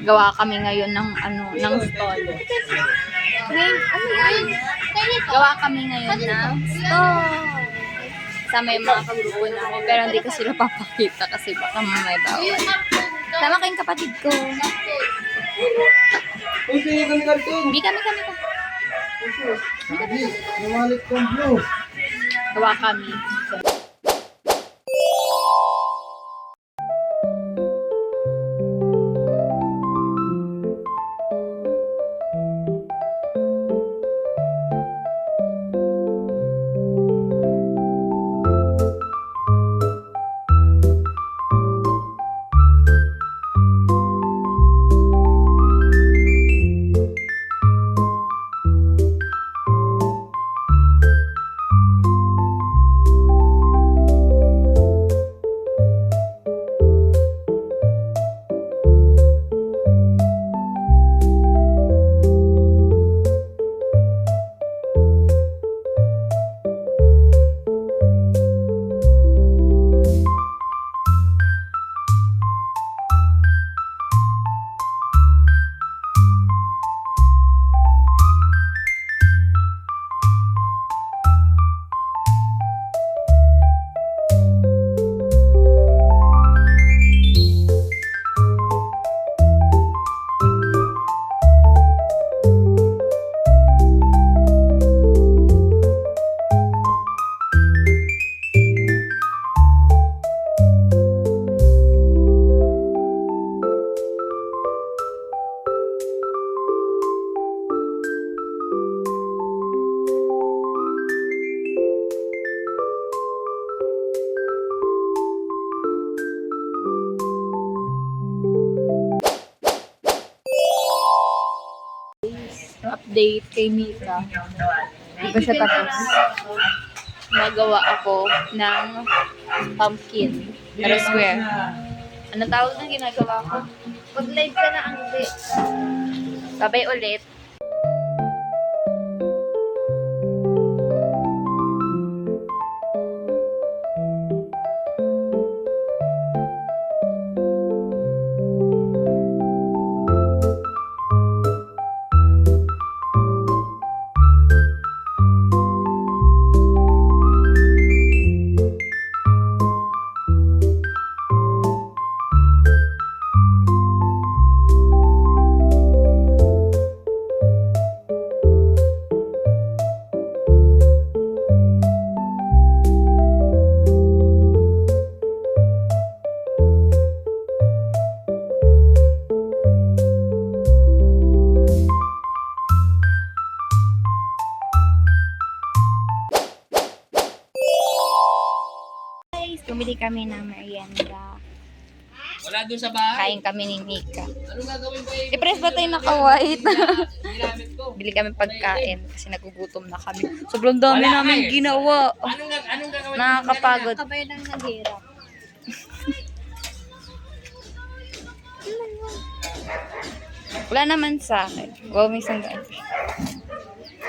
Gawa kami ngayon ng ng stall. Gawa kami ngayon ng stall. Kasama yung mga kagrupo namin. Pero hindi ko sila papakita kasi baka mamay bawal. Tama kayong kapatid ko. Kami. Gawa kami. Update kay Mika. Di ba siya tapos? Magawa ako ng pumpkin. Pero square. Anong tawag na ginagawa ko? Pag live ka na ang Babay ulit. Bumili kami ng merienda. Wala doon sa bahay. Kain kami ni Mika. Anong gagawin ko eh? Depress ba tayo naka-white? Ginamit ko. Bili kami pagkain kasi nagugutom na kami. Sobrang dami namin ginawa. Anong gagawin ko? Nakakapagod. Kabay ng naghirap. Wala naman sa akin. Wow, may 100.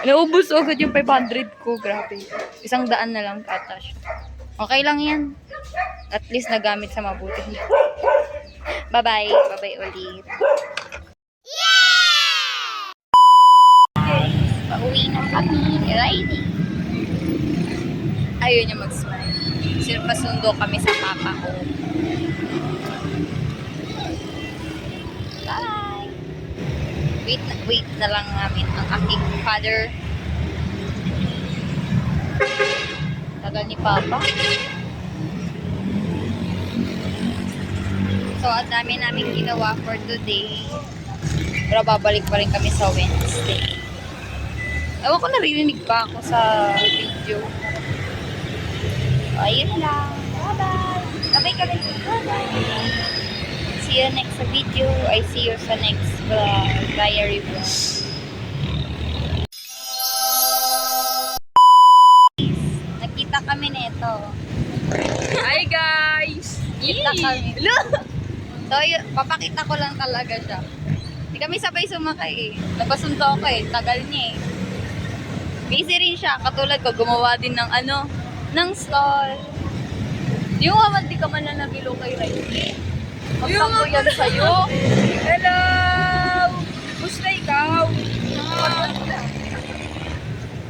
Naubos agad yung 500 ko. Grabe. 100 na lang kata siya. Okay lang yan. At least nagamit sa mabuti. Bye-bye. Bye-bye ulit. Pauwi na kami. Ready. Ayaw niya mag-smile. Pasundo kami sa papa ko. Bye! Wait na lang namin ang aking father. Tagal ni papa. So, ang dami namin ginawa for today. Pero babalik pa rin kami sa Wednesday. Ewan ko, naririnig pa ako sa video. Ayun lang. Bye-bye. Bye-bye. Bye-bye. See you next video. I see you sa next diary vlog. Nakita kami nito. Hi guys! Kita kami. So, papakita ko lang talaga siya. Hindi kami sabay sumakay eh. Napasundo ako eh. Tagal niya eh. Busy rin siya. Katulad ko, gumawa din ng ng stall. Yung di ka man na nabilo kay Riley. Magtampo yan sa'yo. Hello!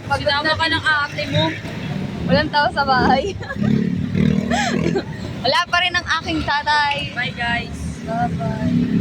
Sinama ka ng ate mo. Walang tao sa bahay. Wala pa rin ang aking tatay. Bye guys. Bye-bye.